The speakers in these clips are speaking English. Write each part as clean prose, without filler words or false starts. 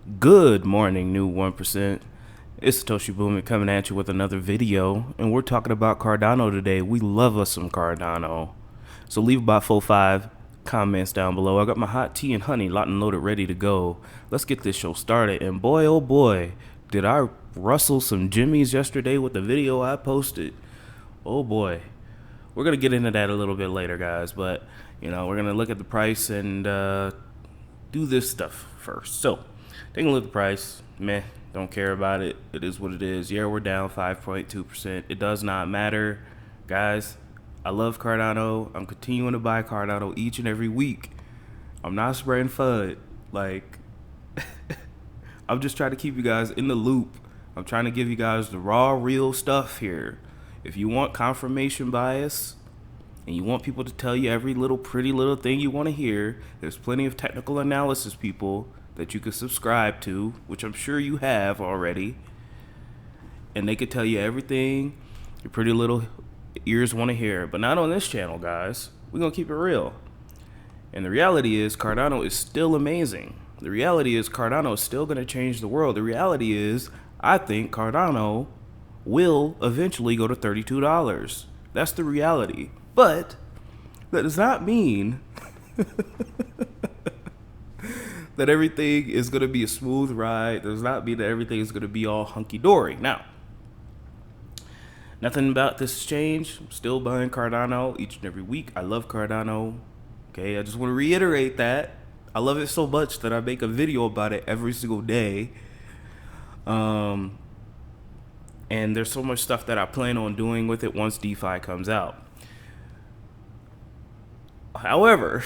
Good morning, new 1%. It's Satoshi Boomin coming at you with another video, and we're talking about Cardano today. We love us some Cardano. So leave about 4-5 comments down below. I got my hot tea and honey locked and loaded ready to go. Let's get this show started. And boy, oh boy, did I rustle some jimmies yesterday with the video I posted. Oh boy. We're going to get into that a little bit later, guys, but we're going to look at the price and do this stuff first. So, taking a look at the price, meh, don't care about it. It is what it is. Yeah, we're down 5.2%. It does not matter. Guys, I love Cardano. I'm continuing to buy Cardano each and every week. I'm not spreading FUD. I'm just trying to keep you guys in the loop. I'm trying to give you guys the raw, real stuff here. If you want confirmation bias and you want people to tell you every little pretty little thing you want to hear, there's plenty of technical analysis people that you can subscribe to, which I'm sure you have already. And they could tell you everything your pretty little ears want to hear. But not on this channel, guys. We're going to keep it real. And the reality is Cardano is still amazing. The reality is Cardano is still going to change the world. The reality is I think Cardano will eventually go to $32. That's the reality. But that does not mean that everything is going to be a smooth ride. Does not mean that everything is going to be all hunky-dory. Now, nothing about this has changed. I'm still buying Cardano each and every week. I love Cardano. Okay, I just want to reiterate that. I love it so much that I make a video about it every single day. And there's so much stuff that I plan on doing with it once DeFi comes out. However,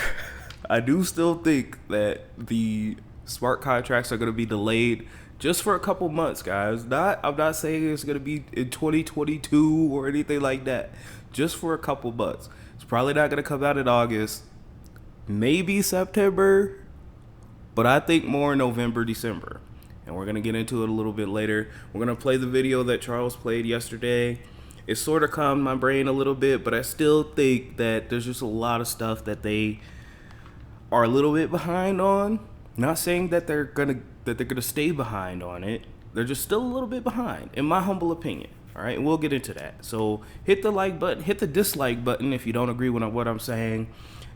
I do still think that the smart contracts are going to be delayed just for a couple months, guys. I'm not saying it's going to be in 2022 or anything like that. Just for a couple months. It's probably not going to come out in August. Maybe September. But I think more November, December. And we're going to get into it a little bit later. We're going to play the video that Charles played yesterday. It sort of calmed my brain a little bit, but I still think that there's just a lot of stuff that they are a little bit behind on. Not saying that they're gonna stay behind on it. They're just still a little bit behind, in my humble opinion. All right, and we'll get into that. So hit the like button, hit the dislike button if you don't agree with what I'm saying,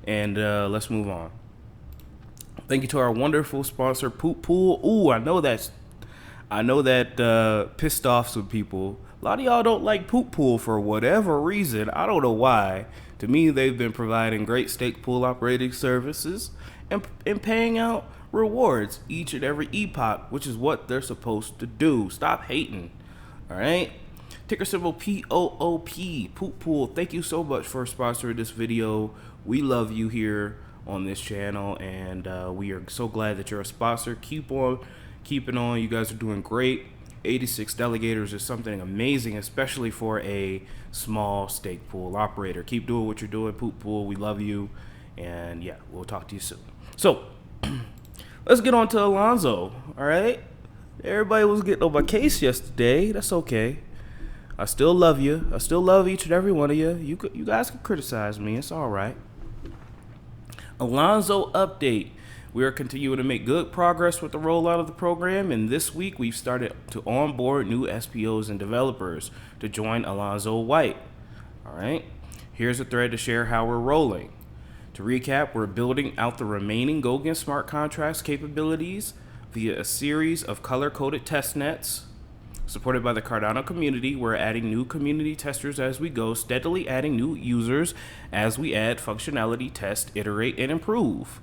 and let's move on. Thank you to our wonderful sponsor, Poop Pool. Ooh, I know that pissed off some people. A lot of y'all don't like Poop Pool for whatever reason. I don't know why. To me, they've been providing great stake pool operating services and paying out rewards each and every epoch, which is what they're supposed to do. Stop hating. All right? Ticker symbol POOP, Poop Pool. Thank you so much for sponsoring this video. We love you here on this channel, and we are so glad that you're a sponsor. Keep on keeping on. You guys are doing great. 86 delegators is something amazing, especially for a small stake pool operator. Keep doing what you're doing, Poop Pool. We love you, and yeah, we'll talk to you soon. So let's get on to Alonzo. All right, everybody was getting on my case yesterday. That's okay. I still love you. I still love each and every one of you. You guys can criticize me. It's all right. Alonzo update. We are continuing to make good progress with the rollout of the program, and this week we've started to onboard new SPOs and developers to join Alonzo White. All right, here's a thread to share how we're rolling. To recap, we're building out the remaining Goguen smart contracts capabilities via a series of color-coded testnets. Supported by the Cardano community, we're adding new community testers as we go, steadily adding new users as we add functionality, test, iterate, and improve.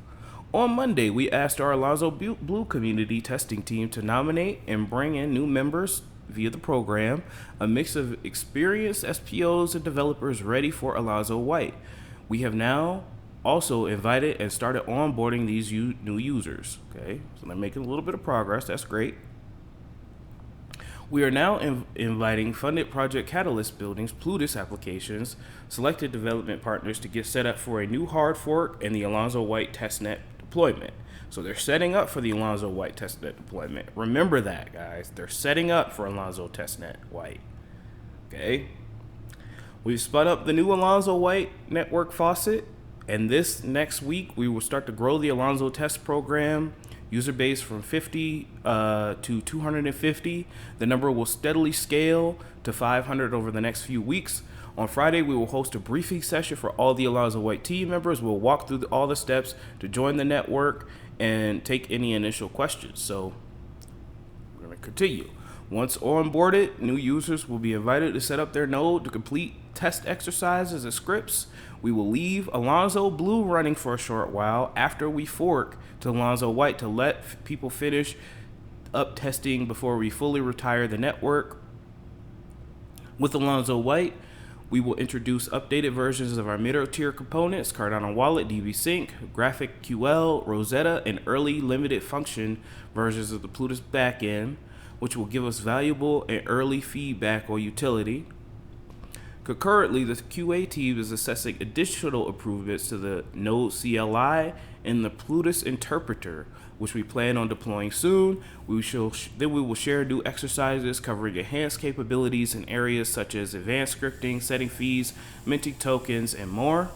On Monday, we asked our Alonzo Blue community testing team to nominate and bring in new members via the program, a mix of experienced SPOs and developers ready for Alonzo White. We have now also invited and started onboarding these new users. Okay, so they're making a little bit of progress. That's great. We are now inviting funded Project Catalyst buildings, Plutus applications, selected development partners to get set up for a new hard fork and the Alonzo White testnet deployment. So they're setting up for the Alonzo White testnet deployment. Remember that, guys. They're setting up for Alonzo testnet White. Okay. We've spun up the new Alonzo White network faucet, and this next week we will start to grow the Alonzo test program user base from 50 to 250. The number will steadily scale to 500 over the next few weeks. On Friday, we will host a briefing session for all the Alonzo White team members. We'll walk through all the steps to join the network and take any initial questions. So we're going to continue. Once onboarded, new users will be invited to set up their node to complete test exercises and scripts. We will leave Alonzo Blue running for a short while after we fork to Alonzo White to let people finish up testing before we fully retire the network. With Alonzo White, we will introduce updated versions of our middle-tier components, Cardano Wallet, DB Sync, GraphicQL, Rosetta, and early limited function versions of the Plutus backend, which will give us valuable and early feedback on utility. Concurrently, the QA team is assessing additional improvements to the Node CLI and the Plutus interpreter, which we plan on deploying soon. Then we will share new exercises covering enhanced capabilities in areas such as advanced scripting, setting fees, minting tokens, and more.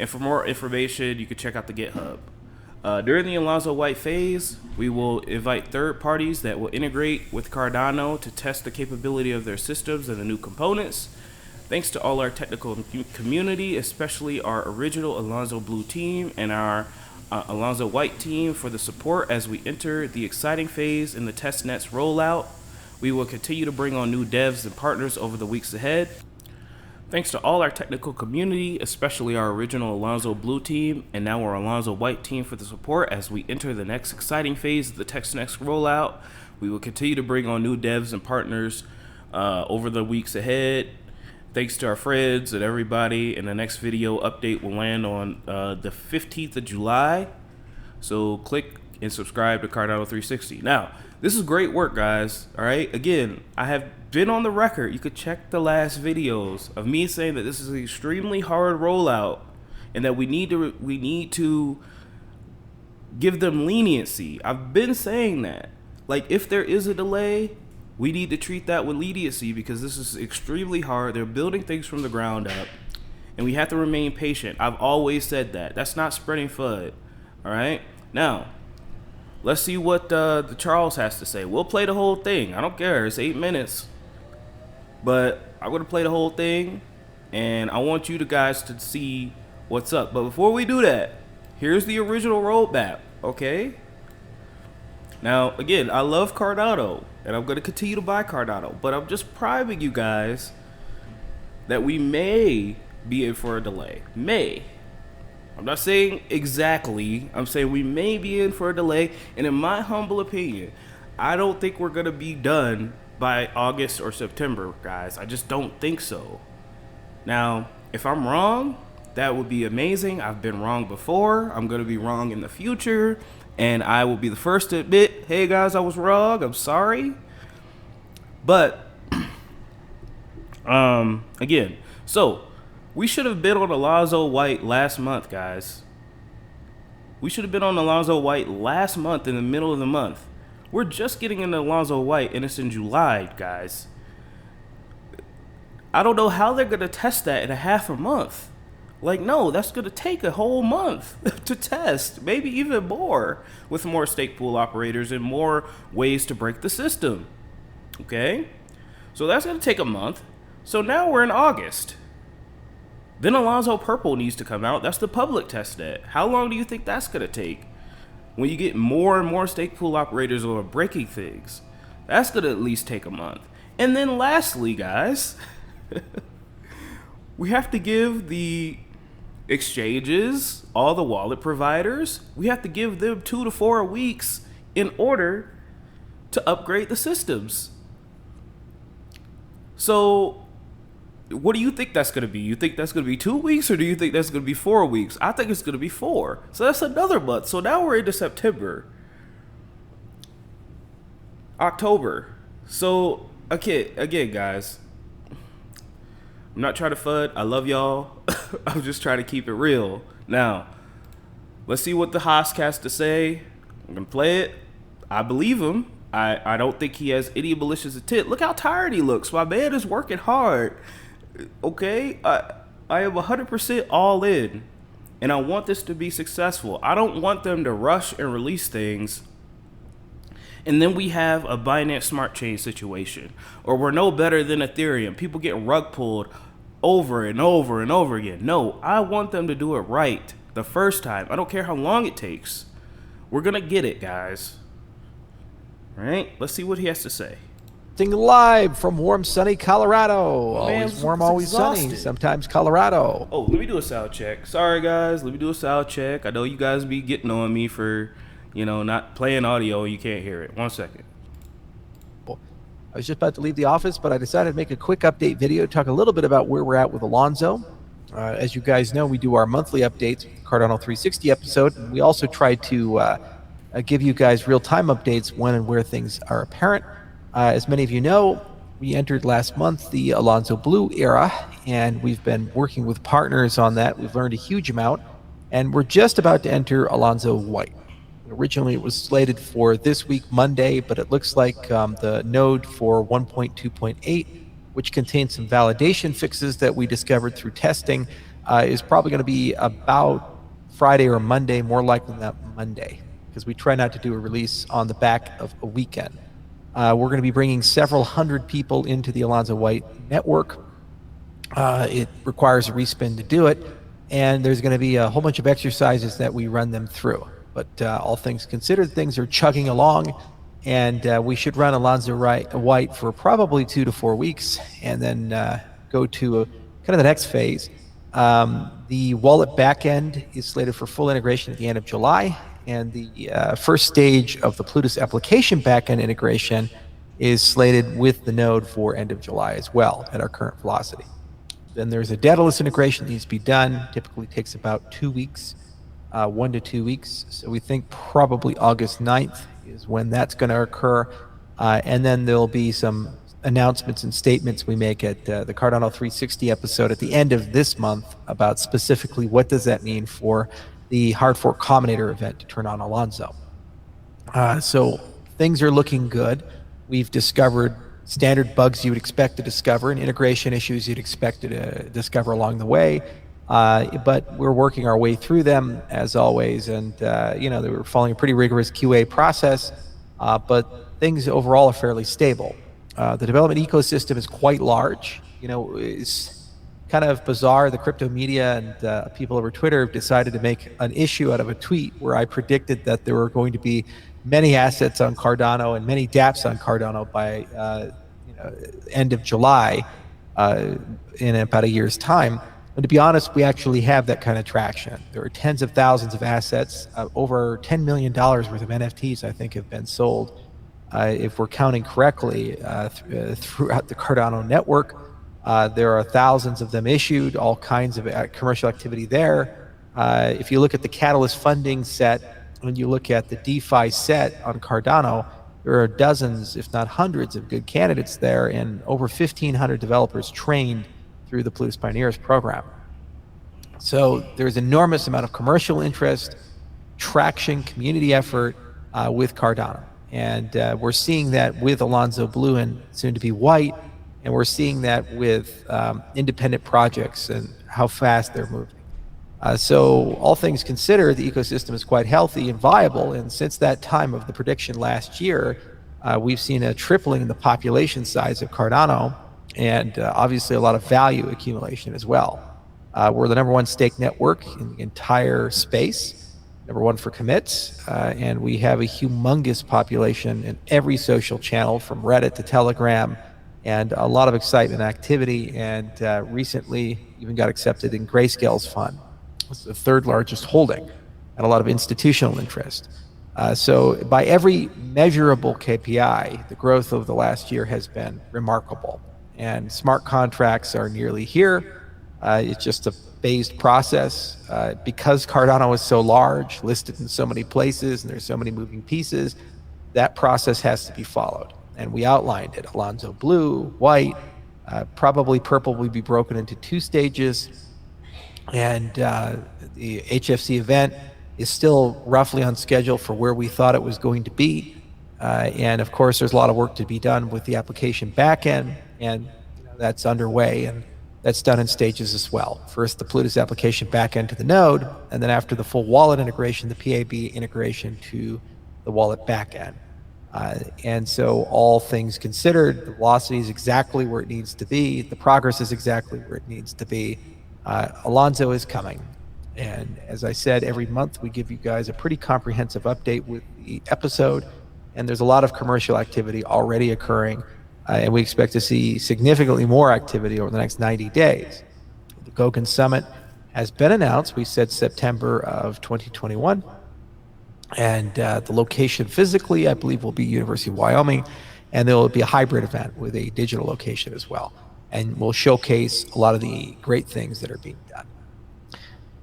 And for more information, you can check out the GitHub. During the Alonzo White phase, we will invite third parties that will integrate with Cardano to test the capability of their systems and the new components. Thanks to all our technical community, especially our original Alonzo Blue team and our Alonzo White team for the support as we enter the exciting phase in the testnet's rollout. We will continue to bring on new devs and partners over the weeks ahead. Thanks to all our technical community, especially our original Alonzo Blue team and now our Alonzo White team for the support as we enter the next exciting phase of the testnet's rollout. We will continue to bring on new devs and partners over the weeks ahead. Thanks to our friends and everybody. And the next video update will land on the 15th of July. So click and subscribe to Cardano 360. Now, this is great work, guys. All right. Again, I have been on the record. You could check the last videos of me saying that this is an extremely hard rollout and that we need to give them leniency. I've been saying that. Like, if there is a delay, we need to treat that with leniency because this is extremely hard. They're building things from the ground up, and we have to remain patient. I've always said that. That's not spreading FUD. All right? Now, let's see what the Charles has to say. We'll play the whole thing. I don't care. It's 8 minutes. But I'm going to play the whole thing, and I want you guys to see what's up. But before we do that, here's the original roadmap, okay? Now, again, I love Cardano, and I'm going to continue to buy Cardano, but I'm just priming you guys that we may be in for a delay. May. I'm not saying exactly. I'm saying we may be in for a delay, and in my humble opinion, I don't think we're going to be done by August or September, guys. I just don't think so. Now, if I'm wrong, that would be amazing. I've been wrong before. I'm going to be wrong in the future. And I will be the first to admit, hey guys, I was wrong. I'm sorry. But, again, so we should have been on Alonzo White last month, guys. We should have been on Alonzo White last month in the middle of the month. We're just getting into Alonzo White, and it's in July, guys. I don't know how they're going to test that in a half a month. Like, no, that's going to take a whole month to test, maybe even more, with more stake pool operators and more ways to break the system. Okay? So that's going to take a month. So now we're in August. Then Alonzo Purple needs to come out. That's the public testnet. How long do you think that's going to take? When you get more and more stake pool operators who are breaking things, that's going to at least take a month. And then lastly, guys, we have to give the exchanges, all the wallet providers, we have to give them 2 to 4 weeks in order to upgrade the systems. So what do you think that's going to be? You think that's going to be 2 weeks, or do you think that's going to be 4 weeks? I think it's going to be 4. So that's another month. So now we're into September, October. So, okay, again, guys, I'm not trying to FUD. I love y'all. I'm just trying to keep it real. Now, let's see what the Haas has to say. I'm going to play it. I believe him. I don't think he has any malicious intent. Look how tired he looks. My man is working hard. Okay? I am 100% all in. and I want this to be successful. I don't want them to rush and release things and then we have a Binance Smart Chain situation, or we're no better than Ethereum. People get rug pulled over and over and over again. No, I want them to do it right the first time. I don't care how long it takes. We're going to get it, guys. All right, let's see what he has to say. Live from warm, sunny Colorado. Man, always warm, always sunny. Sometimes Colorado. Oh, let me do a sound check. Sorry, guys. Let me do a sound check. I know you guys be getting on me for, not playing audio and you can't hear it. 1 second. I was just about to leave the office, but I decided to make a quick update video, talk a little bit about where we're at with Alonzo. As you guys know, we do our monthly updates with the Cardano 360 episode. And we also try to give you guys real-time updates when and where things are apparent. As many of you know, we entered last month the Alonzo Blue era, and we've been working with partners on that. We've learned a huge amount, and we're just about to enter Alonzo White. Originally, it was slated for this week, Monday, but it looks like the node for 1.2.8, which contains some validation fixes that we discovered through testing, is probably going to be about Friday or Monday, more likely than Monday, because we try not to do a release on the back of a weekend. We're going to be bringing several hundred people into the Alonzo White network. It requires a respin to do it, and there's going to be a whole bunch of exercises that we run them through. But all things considered, things are chugging along, and we should run Alonzo White for probably 2 to 4 weeks, and then go to kind of the next phase. The wallet backend is slated for full integration at the end of July, and the first stage of the Plutus application backend integration is slated with the node for end of July as well at our current velocity. Then there's a Daedalus integration that needs to be done. Typically takes about 2 weeks. 1 to 2 weeks. So we think probably August 9th is when that's going to occur. And then there'll be some announcements and statements we make at the Cardano 360 episode at the end of this month about specifically what does that mean for the hard fork combinator event to turn on Alonzo. So things are looking good. We've discovered standard bugs you would expect to discover and integration issues you'd expect to discover along the way. But we're working our way through them as always, and they were following a pretty rigorous QA process, but things overall are fairly stable. The development ecosystem is quite large. It's kind of bizarre. The crypto media and people over Twitter have decided to make an issue out of a tweet where I predicted that there were going to be many assets on Cardano and many dApps on Cardano by end of July in about a year's time. And to be honest, we actually have that kind of traction. There are tens of thousands of assets, over $10 million worth of NFTs, I think, have been sold, if we're counting correctly, throughout the Cardano network. There are thousands of them issued, all kinds of commercial activity there. If you look at the Catalyst funding set, when you look at the DeFi set on Cardano, there are dozens, if not hundreds, of good candidates there, and over 1,500 developers trained through the Plutus Pioneers program. So there's enormous amount of commercial interest, traction, community effort with Cardano. And we're seeing that with Alonzo Blue and soon to be White, and we're seeing that with independent projects and how fast they're moving. So all things considered, the ecosystem is quite healthy and viable. And since that time of the prediction last year, we've seen a tripling in the population size of Cardano, and obviously a lot of value accumulation as well. We're the #1 stake network in the entire space, #1 for commits, and we have a humongous population in every social channel from Reddit to Telegram, and a lot of excitement and activity, and recently even got accepted in Grayscale's fund. It's the 3rd largest holding, and a lot of institutional interest. So by every measurable KPI, the growth of the last year has been remarkable. And smart contracts are nearly here. It's just a phased process. Because Cardano is so large, listed in so many places, and there's so many moving pieces, that process has to be followed. And we outlined it. Alonzo Blue, White, probably Purple will be broken into 2 stages. And the HFC event is still roughly on schedule for where we thought it was going to be. And of course, there's a lot of work to be done with the application backend, and that's underway. And That's done in stages as well. First, the Plutus application backend to the node, and then after the full wallet integration, the PAB integration to the wallet backend. And so all things considered, the velocity is exactly where it needs to be. The progress is exactly where it needs to be. Alonzo is coming. And as I said, every month we give you guys a pretty comprehensive update with the episode. And there's a lot of commercial activity already occurring. And we expect to see significantly more activity over the next 90 days. The Goguen Summit has been announced. We said September of 2021. And the location physically, I believe, will be University of Wyoming. And there will be a hybrid event with a digital location as well. And we'll showcase a lot of the great things that are being done.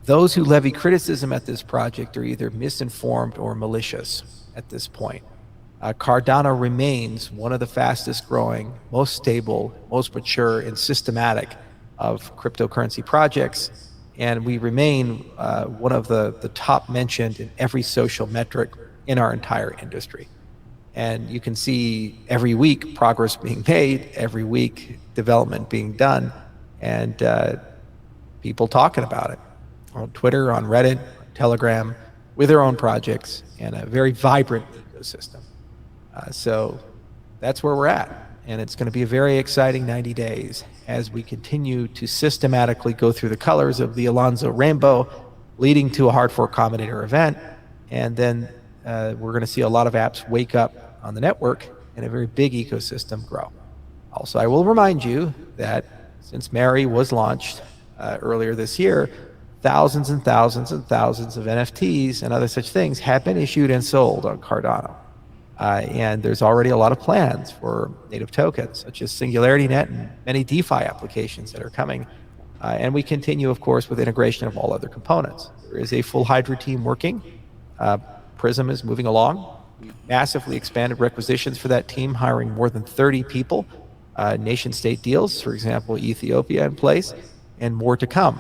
Those who levy criticism at this project are either misinformed or malicious at this point. Cardano remains one of the fastest growing, most stable, most mature, and systematic of cryptocurrency projects. And we remain one of the top mentioned in every social metric in our entire industry. And you can see every week progress being made, every week development being done, and people talking about it on Twitter, on Reddit, on Telegram, with their own projects, and a very vibrant ecosystem. So that's where we're at. And it's going to be a very exciting 90 days as we continue to systematically go through the colors of the Alonzo rainbow, leading to a hard fork combinator event. And then we're going to see a lot of apps wake up on the network and a very big ecosystem grow. Also, I will remind you that since Mary was launched earlier this year, thousands and thousands and thousands of NFTs and other such things have been issued and sold on Cardano. And there's already a lot of plans for native tokens, such as SingularityNet and many DeFi applications that are coming. And we continue, of course, with integration of all other components. There is a full Hydra team working. Prism is moving along. We've massively expanded requisitions for that team, hiring more than 30 people, nation-state deals, for example, Ethiopia in place, and more to come.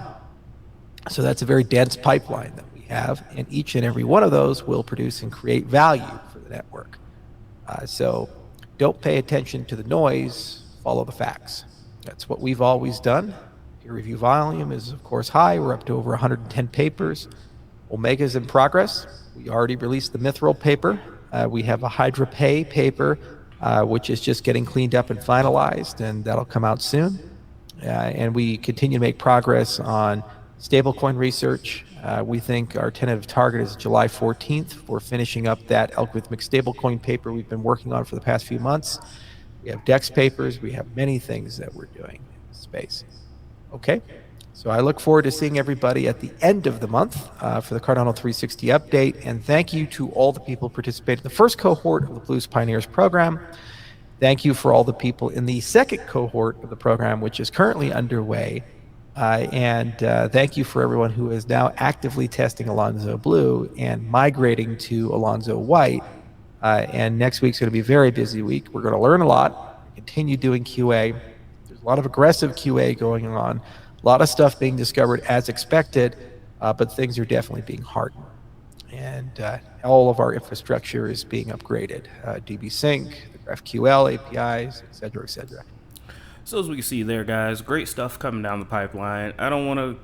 So that's a very dense pipeline that we have, and each and every one of those will produce and create value for the network. So don't pay attention to the noise, follow the facts. That's what we've always done. Peer review volume is, of course, high. We're up to over 110 papers. Omega's in progress. We already released the Mithril paper. We have a Hydra Pay paper, which is just getting cleaned up and finalized, and that'll come out soon. And we continue to make progress on stablecoin research. We think our tentative target is July 14th. We're finishing up that algorithmic stablecoin paper we've been working on for the past few months. We have DEX papers. We have many things that we're doing in this space. Okay, so I look forward to seeing everybody at the end of the month for the Cardano 360 update. And thank you to all the people who participated in the first cohort of the Blues Pioneers program. Thank you for all the people in the second cohort of the program, which is currently underway. And thank you for everyone who is now actively testing Alonzo Blue and migrating to Alonzo White. And next week's going to be a very busy week. We're going to learn a lot, continue doing QA. There's a lot of aggressive QA going on, a lot of stuff being discovered as expected, but things are definitely being hardened. And all of our infrastructure is being upgraded, DB Sync, the GraphQL APIs, et cetera, et cetera. So as we can see there, guys, great stuff coming down the pipeline. I don't want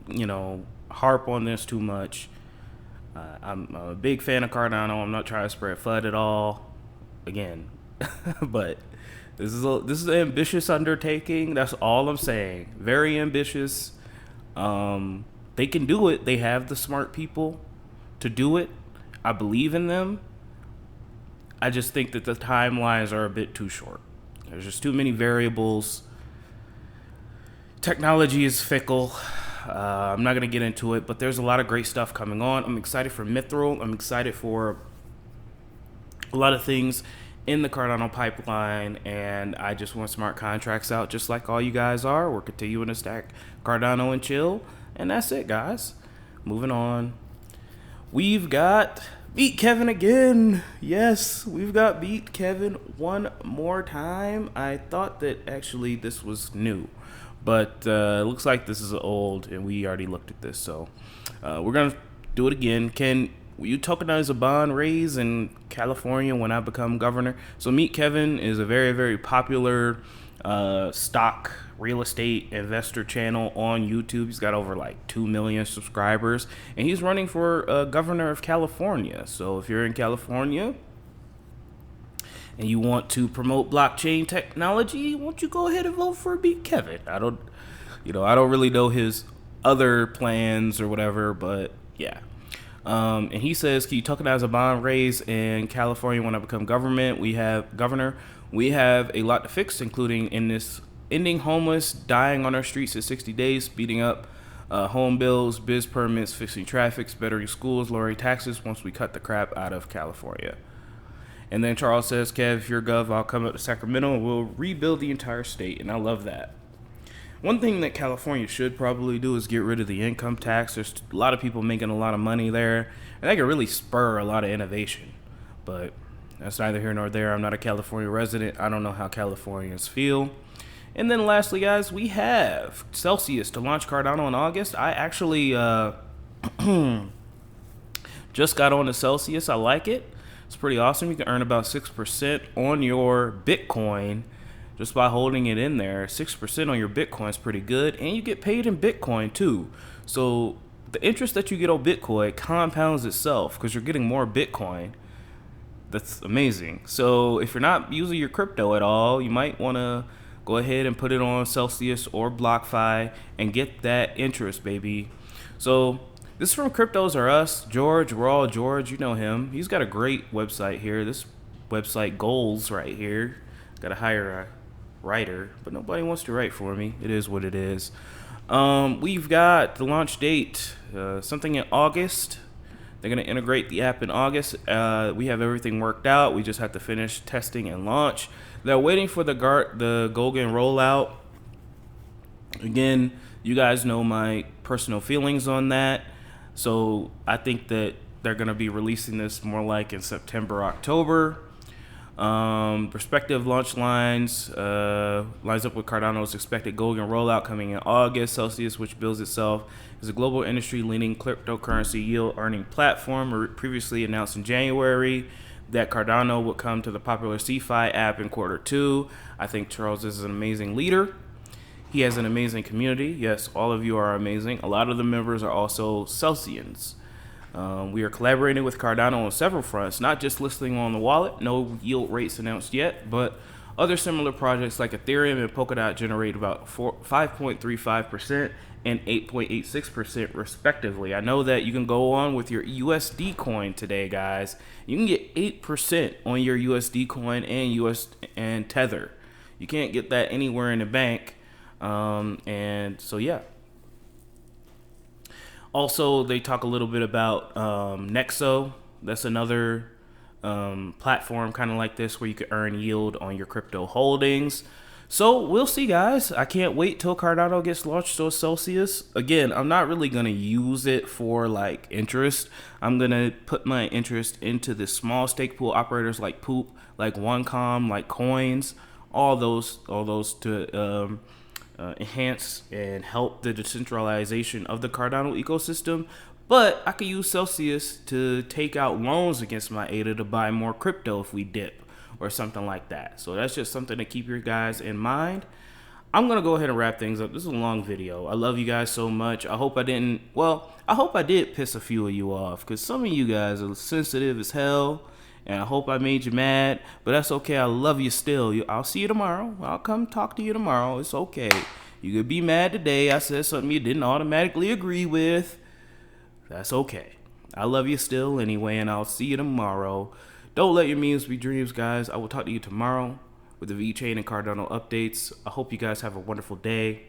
to, harp on this too much. I'm a big fan of Cardano. I'm not trying to spread FUD at all, again. But this is an ambitious undertaking. That's all I'm saying. Very ambitious. They can do it. They have the smart people to do it. I believe in them. I just think that the timelines are a bit too short. There's just too many variables. Technology is fickle. I'm not going to get into it, but there's a lot of great stuff coming on. I'm excited for Mithril. I'm excited for a lot of things in the Cardano pipeline, and I just want smart contracts out just like all you guys are. We're continuing to stack Cardano and chill, and that's it, guys. Moving on. We've got Beat Kevin again. Yes, we've got Beat Kevin one more time. I thought that actually this was new, but looks like this is old, and we already looked at this. So we're going to do it again. Will you tokenize a bond raise in California when I become governor? So Meet Kevin is a very, very popular stock real estate investor channel on YouTube. He's got over like 2 million subscribers, and he's running for governor of California. So if you're in California and you want to promote blockchain technology, won't you go ahead and vote for Beat Kevin? I don't really know his other plans or whatever, but yeah. And he says, can you tokenize a bond raise in California when I become governor? We have a lot to fix, including ending homeless, dying on our streets in 60 days, speeding up home bills, biz permits, fixing traffic, bettering schools, lowering taxes once we cut the crap out of California. And then Charles says, Kev, if you're gov, I'll come up to Sacramento and we'll rebuild the entire state. And I love that. One thing that California should probably do is get rid of the income tax. There's a lot of people making a lot of money there, and that could really spur a lot of innovation. But that's neither here nor there. I'm not a California resident. I don't know how Californians feel. And then lastly, guys, we have Celsius to launch Cardano in August. I actually just got on to Celsius. I like it. It's pretty awesome. You can earn about 6% on your Bitcoin just by holding it in there. 6% on your Bitcoin is pretty good, and you get paid in Bitcoin too. So the interest that you get on Bitcoin compounds itself because you're getting more Bitcoin. That's amazing. So if you're not using your crypto at all, you might want to go ahead and put it on Celsius or BlockFi and get that interest, baby. So this is from Cryptos Are Us. George, Raw George, you know him. He's got a great website here. This website goals right here. Got to hire a writer, but nobody wants to write for me. It is what it is. We've got the launch date, something in August. They're going to integrate the app in August. We have everything worked out. We just have to finish testing and launch. They're waiting for the Golgan rollout. Again, you guys know my personal feelings on that. So I think that they're going to be releasing this more like in September, October. Prospective launch lines lines up with Cardano's expected Golgan rollout coming in August. Celsius, which bills itself as a global industry-leading cryptocurrency yield-earning platform, previously announced in January that Cardano would come to the popular CeFi app in Q2. I think Charles is an amazing leader. He has an amazing community. Yes, all of you are amazing. A lot of the members are also Celsians. We are collaborating with Cardano on several fronts, not just listing on the wallet, no yield rates announced yet, but other similar projects like Ethereum and Polkadot generate about 5.35% and 8.86% respectively. I know that you can go on with your USD coin today, guys. You can get 8% on your USD coin and Tether. You can't get that anywhere in the bank. And so, yeah. Also, they talk a little bit about Nexo. That's another platform kind of like this where you can earn yield on your crypto holdings. So we'll see, guys. I can't wait till Cardano gets launched to Celsius. Again, I'm not really going to use it for like interest. I'm going to put my interest into the small stake pool operators like Poop, like OneCom, like Coins, all those to enhance and help the decentralization of the Cardano ecosystem. But I could use Celsius to take out loans against my ADA to buy more crypto if we dip or something like that. So that's just something to keep your guys in mind. I'm going to go ahead and wrap things up. This is a long video. I love you guys so much. I hope I did piss a few of you off because some of you guys are sensitive as hell. And I hope I made you mad, but that's okay. I love you still. I'll see you tomorrow. I'll come talk to you tomorrow. It's okay. You could be mad today. I said something you didn't automatically agree with. That's okay. I love you still anyway, and I'll see you tomorrow. Don't let your memes be dreams, guys. I will talk to you tomorrow with the VeChain and Cardano updates. I hope you guys have a wonderful day.